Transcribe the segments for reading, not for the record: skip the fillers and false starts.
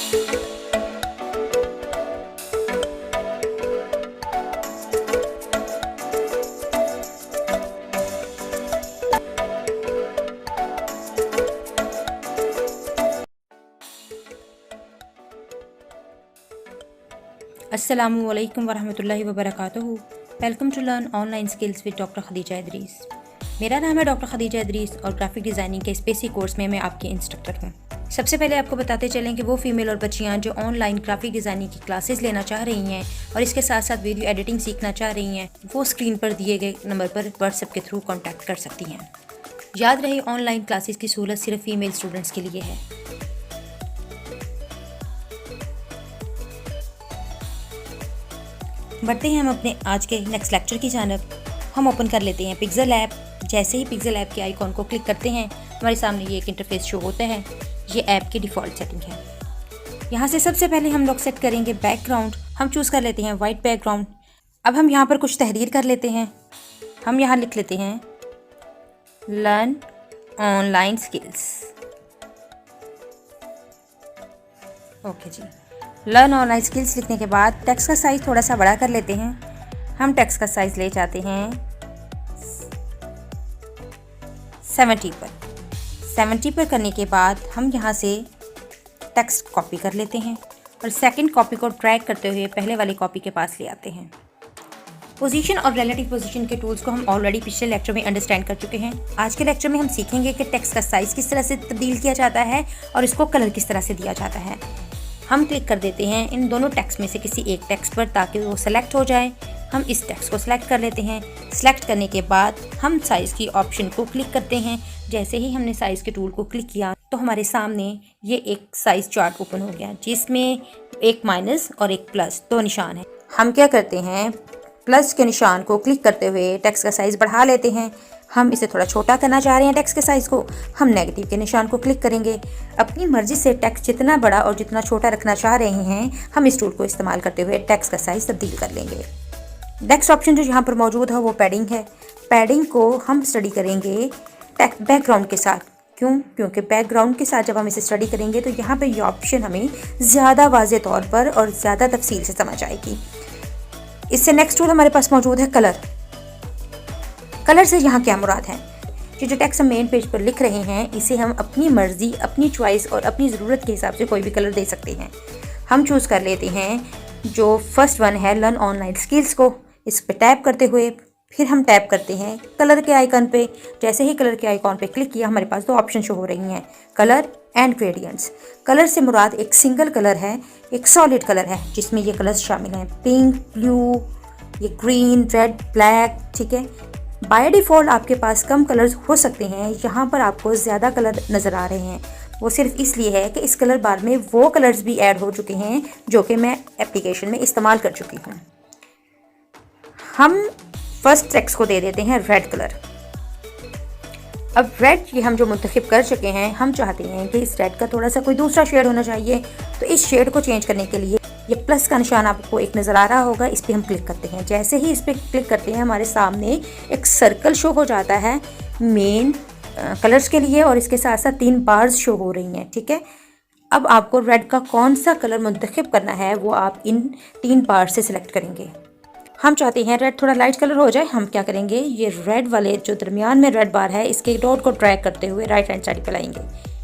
अस्सलामुअलैकुम वरहमतुल्लाहि वबरकातुहू। Welcome to learn online skills with doctor Khadija Idris. मेरा नाम है डॉक्टर खदीजा इदरीस और ग्राफिक डिज़ाइनिंग के इस बेसिक कोर्स में मैं आपकी इंस्ट्रक्टर हूँ। सबसे पहले आपको बताते चलें कि वो फीमेल और बच्चियाँ जो ऑनलाइन ग्राफिक डिज़ाइनिंग की क्लासेस लेना चाह रही हैं और इसके साथ साथ वीडियो एडिटिंग सीखना चाह रही हैं, वो स्क्रीन पर दिए गए नंबर पर व्हाट्सएप के थ्रू कॉन्टैक्ट कर सकती हैं। याद रहे, ऑनलाइन क्लासेस की सहूलत सिर्फ फीमेल स्टूडेंट्स के लिए है। बढ़ते हैं हम अपने आज के नेक्स्ट लेक्चर की जानब। हम ओपन कर लेते हैं पिक्सेल ऐप। जैसे ही पिक्सेल ऐप के आइकॉन को क्लिक करते हैं, हमारे सामने ये एक इंटरफेस शो होता है। ये ऐप की डिफ़ॉल्ट सेटिंग है। यहाँ से सबसे पहले हम लोग सेट करेंगे बैकग्राउंड। हम चूज़ कर लेते हैं वाइट बैकग्राउंड। अब हम यहाँ पर कुछ तहरीर कर लेते हैं। हम यहाँ लिख लेते हैं लर्न ऑनलाइन स्किल्स। ओके जी, लर्न ऑनलाइन स्किल्स लिखने के बाद टेक्स्ट का साइज़ थोड़ा सा बड़ा कर लेते हैं। हम टेक्स्ट का साइज़ ले जाते हैं 70 पर। 70 पर करने के बाद हम यहाँ से टेक्स्ट कॉपी कर लेते हैं और सेकंड कॉपी को ड्रैग करते हुए पहले वाली कॉपी के पास ले आते हैं। पोजीशन और रिलेटिव पोजीशन के टूल्स को हम ऑलरेडी पिछले लेक्चर में अंडरस्टैंड कर चुके हैं। आज के लेक्चर में हम सीखेंगे कि टेक्स्ट का साइज़ किस तरह से तब्दील किया जाता है और इसको कलर किस तरह से दिया जाता है। हम क्लिक कर देते हैं इन दोनों टेक्स्ट में से किसी एक टेक्स्ट पर ताकि वो सेलेक्ट हो जाए। हम इस टेक्स्ट को सिलेक्ट कर लेते हैं। सिलेक्ट करने के बाद हम साइज़ की ऑप्शन को क्लिक करते हैं। जैसे ही हमने साइज़ के टूल को क्लिक किया तो हमारे सामने ये एक साइज़ चार्ट ओपन हो गया, जिसमें एक माइनस और एक प्लस दो निशान है। हम क्या करते हैं, प्लस के निशान को क्लिक करते हुए टेक्स्ट का साइज़ बढ़ा लेते हैं। हम इसे थोड़ा छोटा करना चाह रहे हैं टेक्स्ट के साइज़ को, हम नेगेटिव के निशान को क्लिक करेंगे। अपनी मर्ज़ी से टेक्स्ट जितना बड़ा और जितना छोटा रखना चाह रहे हैं, हम इस टूल को इस्तेमाल करते हुए टेक्स्ट का साइज़ तब्दील कर लेंगे। नेक्स्ट ऑप्शन जो यहाँ पर मौजूद है वो पैडिंग है। पैडिंग को हम स्टडी करेंगे बैकग्राउंड के साथ। क्योंकि बैकग्राउंड के साथ जब हम इसे स्टडी करेंगे तो यहाँ पर ये ऑप्शन हमें ज़्यादा वाज़ेह तौर पर और ज़्यादा तफसील से समझ आएगी। इससे नेक्स्ट टूल हमारे पास मौजूद है कलर। कलर से यहाँ क्या मुराद है, कि जो टेक्स्ट हम मेन पेज पर लिख रहे हैं इसे हम अपनी मर्ज़ी, अपनी चॉइस और अपनी ज़रूरत के हिसाब से कोई भी कलर दे सकते हैं। हम चूज़ कर लेते हैं जो फर्स्ट वन है लर्न ऑनलाइन स्किल्स को। इस पर टैप करते हुए फिर हम टैप करते हैं कलर के आइकन पे। जैसे ही कलर के आइकॉन पे क्लिक किया, हमारे पास दो ऑप्शन शो हो रही हैं, कलर एंड ग्रेडियंट्स। कलर से मुराद एक सिंगल कलर है, एक सॉलिड कलर है जिसमें ये कलर्स शामिल हैं, पिंक, ब्लू, ये ग्रीन, रेड, ब्लैक। ठीक है, बाय डिफ़ॉल्ट आपके पास कम कलर्स हो सकते हैं। यहाँ पर आपको ज़्यादा कलर नज़र आ रहे हैं, वो सिर्फ इसलिए है कि इस कलर बार में वो कलर्स भी ऐड हो चुके हैं जो कि मैं एप्लीकेशन में इस्तेमाल कर चुकी हूँ। हम फर्स्ट टेक्स्ट को दे देते हैं रेड कलर। अब रेड ये हम जो मुंतखब कर चुके हैं, हम चाहते हैं कि इस रेड का थोड़ा सा कोई दूसरा शेड होना चाहिए। तो इस शेड को चेंज करने के लिए ये प्लस का निशान आपको एक नज़र आ रहा होगा, इस पर हम क्लिक करते हैं। जैसे ही इस पर क्लिक करते हैं, हमारे सामने एक सर्कल शो हो जाता है मेन कलर्स के लिए और इसके साथ साथ 3 बार्स शो हो रही हैं। ठीक है, अब आपको रेड का कौन सा कलर मुंतखब करना है वो आप इन 3 बार्स से सिलेक्ट करेंगे। हम चाहते हैं रेड थोड़ा लाइट कलर हो जाए। हम क्या करेंगे, ये रेड वाले जो दरमियान में रेड बार है, इसके डॉट को ड्रैग करते हुए राइट हैंड साइड पे लाएंगे।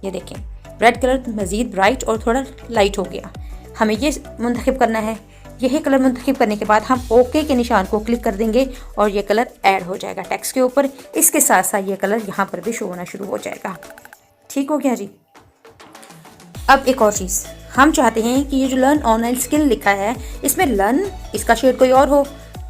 ये देखें, रेड कलर मज़ीद ब्राइट और थोड़ा लाइट हो गया। हमें ये मुंतखब करना है। यही कलर मुंतखब करने के बाद हम ओके के निशान को क्लिक कर देंगे और ये कलर ऐड हो जाएगा टेक्स्ट के ऊपर। इसके साथ साथ ये कलर यहाँ पर भी शो होना शुरू हो जाएगा। ठीक हो गया जी। अब एक और चीज़, हम चाहते हैं कि ये जो लर्न ऑनलाइन स्किल लिखा है, इसमें लर्न इसका शेड कोई और हो,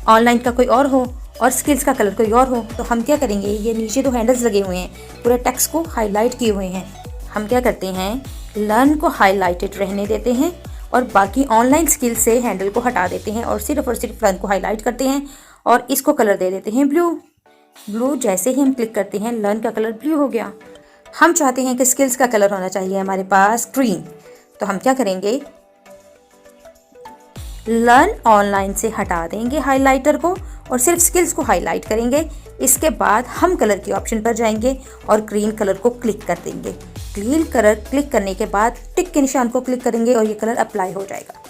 ऑनलाइन का कोई और हो और स्किल्स का कलर कोई और हो। तो हम क्या करेंगे, ये नीचे 2 हैंडल्स लगे हुए हैं, पूरे टेक्स्ट को हाईलाइट किए हुए हैं। हम क्या करते हैं, लर्न को हाईलाइटेड रहने देते हैं और बाकी ऑनलाइन स्किल से हैंडल को हटा देते हैं और सिर्फ लर्न को हाईलाइट करते हैं और इसको कलर दे देते हैं ब्लू। जैसे ही हम क्लिक करते हैं, लर्न का कलर ब्लू हो गया। हम चाहते हैं कि स्किल्स का कलर होना चाहिए हमारे पास ग्रीन। तो हम क्या करेंगे, लर्न ऑनलाइन से हटा देंगे हाइलाइटर को और सिर्फ स्किल्स को हाईलाइट करेंगे। इसके बाद हम कलर के ऑप्शन पर जाएंगे और ग्रीन कलर को क्लिक कर देंगे। ग्रीन कलर क्लिक करने के बाद टिक के निशान को क्लिक करेंगे और ये कलर अप्लाई हो जाएगा।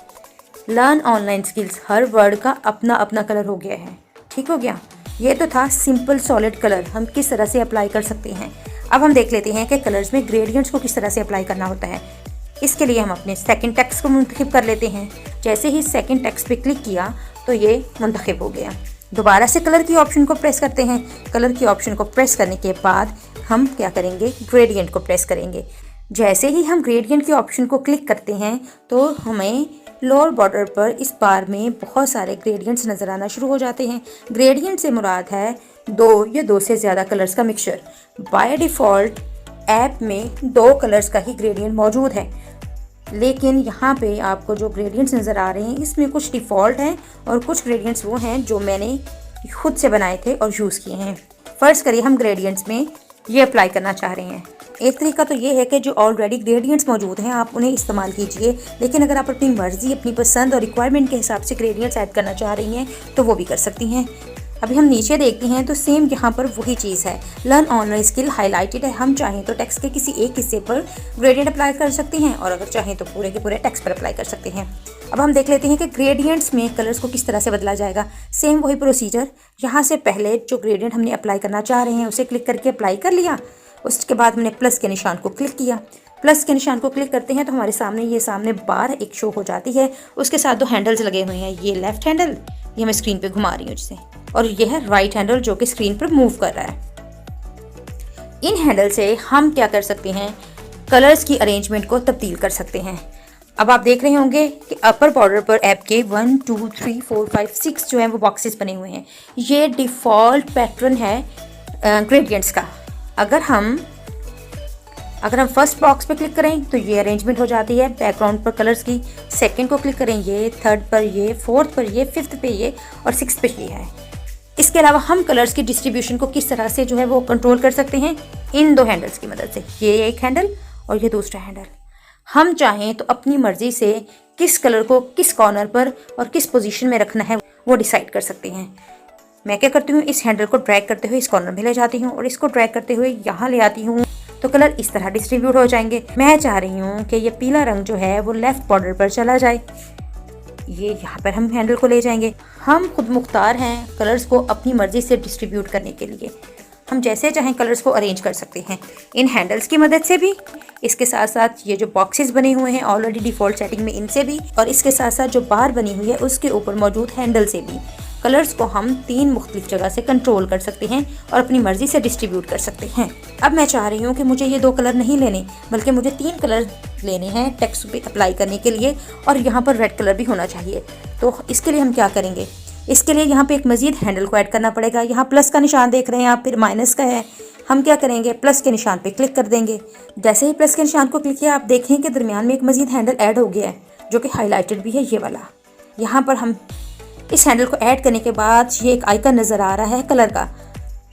लर्न ऑनलाइन स्किल्स, हर वर्ड का अपना अपना कलर हो गया है। ठीक हो गया। ये तो था सिंपल सॉलिड कलर, हम किस तरह से अप्लाई कर सकते हैं। अब हम देख लेते हैं कि कलर्स में ग्रेडियंट्स को किस तरह से अप्लाई करना होता है। इसके लिए हम अपने सेकंड टेक्स्ट को मुंतखब कर लेते हैं। जैसे ही सेकंड टेक्स्ट पे क्लिक किया तो ये मुंतखब हो गया। दोबारा से कलर की ऑप्शन को प्रेस करते हैं। कलर की ऑप्शन को प्रेस करने के बाद हम क्या करेंगे, ग्रेडियंट को प्रेस करेंगे। जैसे ही हम ग्रेडियंट के ऑप्शन को क्लिक करते हैं तो हमें लोअर बॉर्डर पर इस बार में बहुत सारे ग्रेडियंट्स नज़र आना शुरू हो जाते हैं। ग्रेडियंट से मुराद है 2 या 2 से ज़्यादा कलर्स का मिक्सचर। बाय डिफ़ॉल्ट ऐप में 2 कलर्स का ही ग्रेडियंट मौजूद है, लेकिन यहाँ पे आपको जो ग्रेडियंट्स नज़र आ रहे हैं इसमें कुछ डिफ़ॉल्ट हैं और कुछ ग्रेडियंट्स वो हैं जो मैंने खुद से बनाए थे और यूज़ किए हैं। फ़र्ज़ करिए हम ग्रेडियंट्स में ये अप्लाई करना चाह रहे हैं। एक तरीका तो ये है कि जो ऑलरेडी ग्रेडियंट्स मौजूद हैं आप उन्हें इस्तेमाल कीजिए, लेकिन अगर आप अपनी मर्ज़ी, अपनी पसंद और रिक्वायरमेंट के हिसाब से ग्रेडियंट्स ऐड करना चाह रही हैं तो वो भी कर सकती हैं। अभी हम नीचे देखते हैं तो सेम यहाँ पर वही चीज़ है। लर्न ऑनलाइन स्किल हाईलाइटेड है। हम चाहें तो टेक्स्ट के किसी एक हिस्से पर ग्रेडियंट अप्लाई कर सकते हैं और अगर चाहें तो पूरे के पूरे टेक्स्ट पर अप्लाई कर सकते हैं। अब हम देख लेते हैं कि ग्रेडियंट्स में कलर्स को किस तरह से बदला जाएगा। सेम वही प्रोसीजर। यहाँ से पहले जो ग्रेडियंट हमने अप्लाई करना चाह रहे हैं उसे क्लिक करके अप्लाई कर लिया। उसके बाद हमने प्लस के निशान को क्लिक किया। प्लस के निशान को क्लिक करते हैं तो हमारे सामने बार एक शो हो जाती है। उसके साथ 2 हैंडल्स लगे हुए हैं। ये लेफ्ट हैंडल, ये मैं स्क्रीन पे घुमा रही हूँ जिसे, और ये है राइट हैंडल जो कि स्क्रीन पर मूव कर रहा है। इन हैंडल से हम क्या कर सकते हैं, कलर्स की अरेंजमेंट को तब्दील कर सकते हैं। अब आप देख रहे होंगे कि अपर बॉर्डर पर ऐप के 1 2 3 4 5 6 जो हैं वो बॉक्सेस बने हुए हैं। ये डिफ़ॉल्ट पैटर्न है ग्रेडियंट्स का। अगर हम फर्स्ट बॉक्स पे क्लिक करें तो ये अरेंजमेंट हो जाती है बैकग्राउंड पर कलर्स की। सेकंड को क्लिक करें ये, थर्ड पर ये, फोर्थ पर ये, फिफ्थ पे ये और सिक्स्थ पे ये है। इसके अलावा हम कलर्स की डिस्ट्रीब्यूशन को किस तरह से जो है वो कंट्रोल कर सकते हैं, इन 2 हैंडल्स की मदद से। ये एक हैंडल और ये दूसरा हैंडल। हम चाहें तो अपनी मर्जी से किस कलर को किस कॉर्नर पर और किस पोजीशन में रखना है वो डिसाइड कर सकते हैं। मैं क्या करती हूँ, इस हैंडल को ड्रैग करते हुए इस कॉर्नर में ले जाती हूँ और इसको ड्रैग करते हुए यहाँ ले आती हूँ तो कलर इस तरह डिस्ट्रीब्यूट हो जाएंगे। मैं चाह रही हूँ कि ये पीला रंग जो है वो लेफ्ट बॉर्डर पर चला जाए। ये यहाँ पर हम हैंडल को ले जाएंगे। हम खुद मुख्तार हैं कलर्स को अपनी मर्जी से डिस्ट्रीब्यूट करने के लिए। हम जैसे चाहें कलर्स को अरेंज कर सकते हैं इन हैंडल्स की मदद से भी। इसके साथ साथ ये जो बॉक्सेस बने हुए हैं ऑलरेडी डिफ़ॉल्ट सेटिंग में, इनसे भी, और इसके साथ साथ जो बार बनी हुई है उसके ऊपर मौजूद हैंडल से भी कलर्स को हम 3 मुख्तलिफ जगह से कंट्रोल कर सकते हैं और अपनी मर्जी से डिस्ट्रीब्यूट कर सकते हैं। अब मैं चाह रही हूँ कि मुझे ये 2 कलर नहीं लेने, बल्कि मुझे 3 कलर लेने हैं टेक्स्ट पे अप्लाई करने के लिए, और यहाँ पर रेड कलर भी होना चाहिए। तो इसके लिए हम क्या करेंगे, इसके लिए यहाँ पे एक मज़ीद हैंडल को ऐड करना पड़ेगा। यहाँ प्लस का निशान देख रहे हैं आप, फिर माइनस का है। हम क्या करेंगे, प्लस के निशान पे क्लिक कर देंगे। जैसे ही प्लस के निशान को क्लिक किया आप देखें कि दरमियान में एक मज़ीद हैंडल ऐड हो गया है जो कि हाईलाइटेड भी है, ये वाला। यहाँ पर हम इस हैंडल को ऐड करने के बाद ये एक आइकन नज़र आ रहा है कलर का,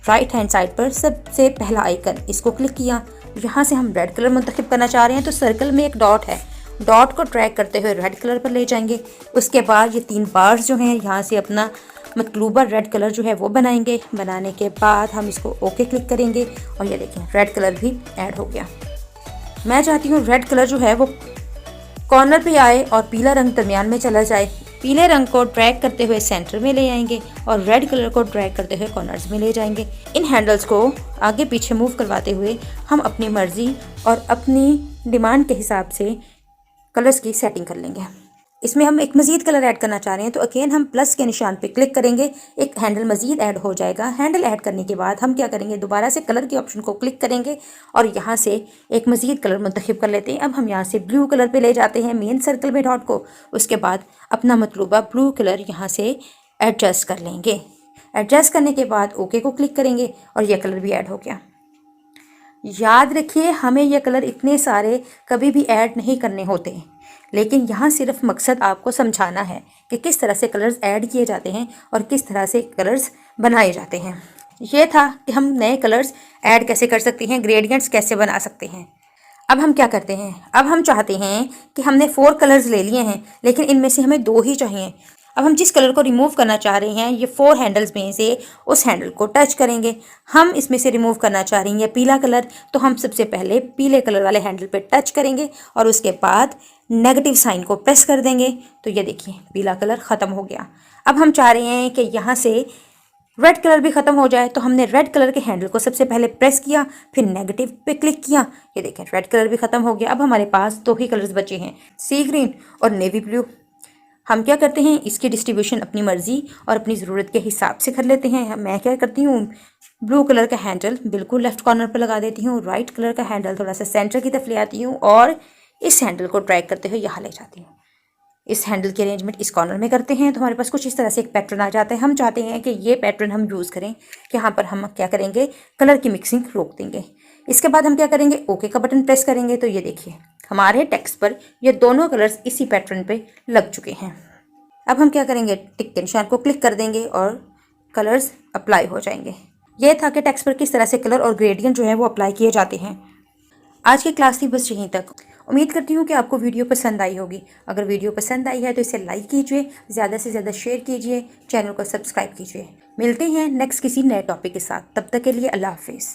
राइट हैंड साइड पर सबसे पहला आइकन, इसको क्लिक किया। यहाँ से हम रेड कलर मुंतखब करना चाह रहे हैं तो सर्कल में एक डॉट है, डॉट को ट्रैक करते हुए रेड कलर पर ले जाएंगे। उसके बाद ये 3 बार्स जो हैं यहाँ से अपना मतलूबा रेड कलर जो है वो बनाएंगे। बनाने के बाद हम इसको ओके क्लिक करेंगे और ये देखें रेड कलर भी ऐड हो गया। मैं चाहती हूँ रेड कलर जो है वो कॉर्नर पे आए और पीला रंग दरमियान में चला जाए। पीले रंग को ड्रैग करते हुए सेंटर में ले आएंगे और रेड कलर को ड्रैग करते हुए कॉर्नर्स में ले जाएंगे। इन हैंडल्स को आगे पीछे मूव करवाते हुए हम अपनी मर्जी और अपनी डिमांड के हिसाब से कलर्स की सेटिंग कर लेंगे। इसमें हम एक मज़ीद कलर ऐड करना चाह रहे हैं तो अगेन हम प्लस के निशान पे क्लिक करेंगे, एक हैंडल मज़ीद ऐड हो जाएगा। हैंडल ऐड करने के बाद हम क्या करेंगे, दोबारा से कलर के ऑप्शन को क्लिक करेंगे और यहाँ से एक मज़ीद कलर मुंतखब कर लेते हैं। अब हम यहाँ से ब्लू कलर पे ले जाते हैं मेन सर्कल में डॉट को। उसके बाद अपना मतलूबा ब्लू कलर यहाँ से एडजस्ट कर लेंगे। एडजस्ट करने के बाद ओके को क्लिक करेंगे और यह कलर भी ऐड हो गया। याद रखिए हमें यह कलर इतने सारे कभी भी ऐड नहीं करने होते, लेकिन यहाँ सिर्फ मकसद आपको समझाना है कि किस तरह से कलर्स ऐड किए जाते हैं और किस तरह से कलर्स बनाए जाते हैं। ये था कि हम नए कलर्स ऐड कैसे कर सकते हैं, ग्रेडियंट्स कैसे बना सकते हैं। अब हम क्या करते हैं, अब हम चाहते हैं कि हमने 4 कलर्स ले लिए हैं लेकिन इनमें से हमें 2 ही चाहिए। अब हम जिस कलर को रिमूव करना चाह रहे हैं ये 4 हैंडल्स में से उस हैंडल को टच करेंगे। हम इसमें से रिमूव करना चाह रही हैं पीला कलर, तो हम सबसे पहले पीले कलर वाले हैंडल पे टच करेंगे और उसके बाद नेगेटिव साइन को प्रेस कर देंगे। तो ये देखिए पीला कलर ख़त्म हो गया। अब हम चाह रहे हैं कि यहाँ से रेड कलर भी ख़त्म हो जाए, तो हमने रेड कलर के हैंडल को सबसे पहले प्रेस किया, फिर नेगेटिव पे क्लिक किया। ये देखें रेड कलर भी ख़त्म हो गया। अब हमारे पास 2 ही कलर्स बचे हैं, सी ग्रीन और नेवी ब्लू। हम क्या करते हैं, इसकी डिस्ट्रीब्यूशन अपनी मर्ज़ी और अपनी ज़रूरत के हिसाब से कर लेते हैं। मैं क्या करती हूँ, ब्लू कलर का हैंडल बिल्कुल लेफ्ट कॉर्नर पर लगा देती हूँ, राइट कलर का हैंडल थोड़ा सा सेंटर की तरफ ले आती हूँ और इस हैंडल को ड्रैग करते हुए यहाँ ले जाती हूँ। इस हैंडल की अरेंजमेंट इस कॉर्नर में करते हैं तो हमारे पास कुछ इस तरह से एक पैटर्न आ जाता है। हम चाहते हैं कि ये पैटर्न हम यूज़ करें, कि यहाँ पर हम क्या करेंगे, कलर की मिक्सिंग रोक देंगे। इसके बाद हम क्या करेंगे, ओके का बटन प्रेस करेंगे। तो ये देखिए हमारे टेक्स्ट पर ये दोनों कलर्स इसी पैटर्न पे लग चुके हैं। अब हम क्या करेंगे, टिक के निशान को क्लिक कर देंगे और कलर्स अप्लाई हो जाएंगे। ये था कि टेक्स्ट पर किस तरह से कलर और ग्रेडियंट जो है वो अप्लाई किए जाते हैं। आज की क्लास थी बस यहीं तक। उम्मीद करती हूँ कि आपको वीडियो पसंद आई होगी। अगर वीडियो पसंद आई है तो इसे लाइक कीजिए, ज़्यादा से ज़्यादा शेयर कीजिए, चैनल को सब्सक्राइब कीजिए। मिलते हैं नेक्स्ट किसी नए टॉपिक के साथ, तब तक के लिए अल्लाह हाफिज़।